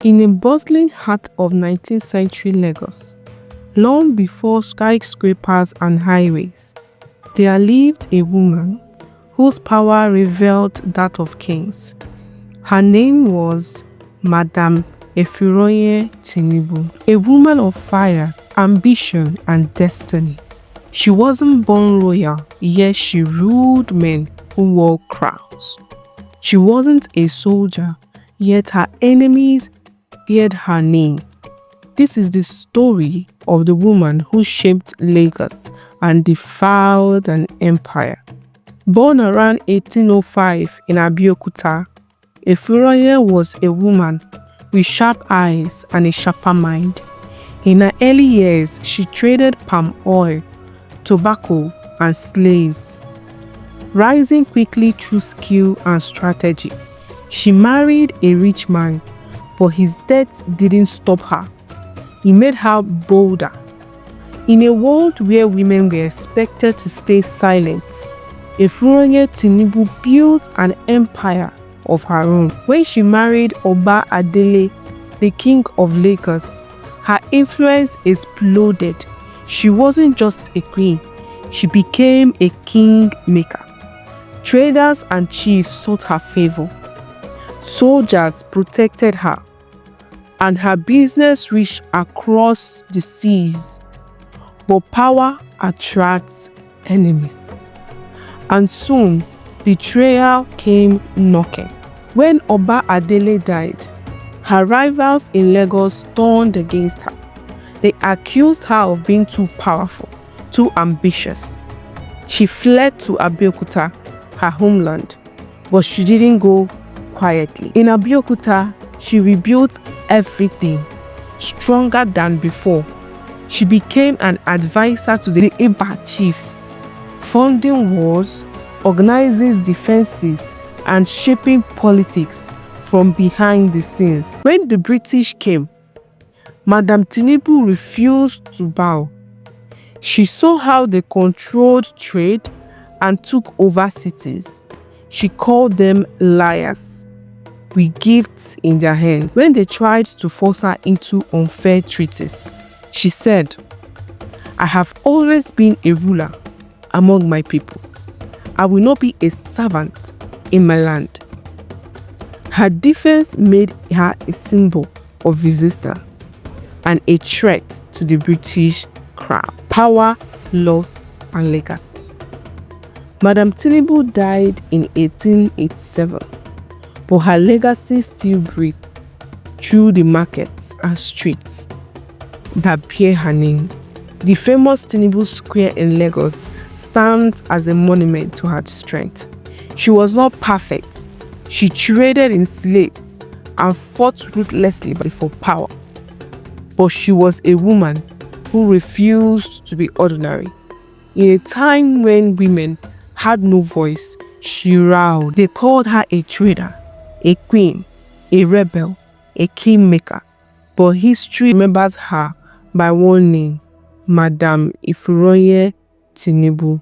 In a bustling heart of 19th century Lagos, long before skyscrapers and highways, there lived a woman whose power rivaled that of kings. Her name was Madam Efironye Tinubu, a woman of fire, ambition, and destiny. She wasn't born royal, yet she ruled men who wore crowns. She wasn't a soldier, yet her enemies feared her name. This is the story of the woman who shaped Lagos and defied an empire. Born around 1805 in Abeokuta, Efironye was a woman with sharp eyes and a sharper mind. In her early years, she traded palm oil, tobacco, and slaves, rising quickly through skill and strategy. She married a rich man, but his death didn't stop her. He made her bolder. In a world where women were expected to stay silent, Efironye Tinubu built an empire of her own. When she married Oba Adele, the king of Lagos, her influence exploded. She wasn't just a queen, she became a kingmaker. Traders and chiefs sought her favor. Soldiers protected her, and her business reached across the seas. But power attracts enemies, and soon betrayal came knocking. When Oba Adele died, her rivals in Lagos turned against her. They accused her of being too powerful, too ambitious. She fled to Abeokuta, her homeland, but she didn't go quietly. In Abeokuta, she rebuilt everything, stronger than before. She became an advisor to the Iba chiefs, funding wars, organizing defenses, and shaping politics from behind the scenes. When the British came, Madam Tinubu refused to bow. She saw how they controlled trade and took over cities. She called them liars, with gifts in their hand. When they tried to force her into unfair treaties, she said, "I have always been a ruler among my people. I will not be a servant in my land." Her defense made her a symbol of resistance and a threat to the British crown, power, loss, and legacy. Madam Tinubu died in 1887, but her legacy still breathes through the markets and streets that bear her name. The famous Tinubu Square in Lagos stands as a monument to her strength. She was not perfect. She traded in slaves and fought ruthlessly for power. But she was a woman who refused to be ordinary. In a time when women had no voice, she rowed. They called her a trader, a queen, a rebel, a kingmaker. But history remembers her by one name, Madam Efironye Tinubu.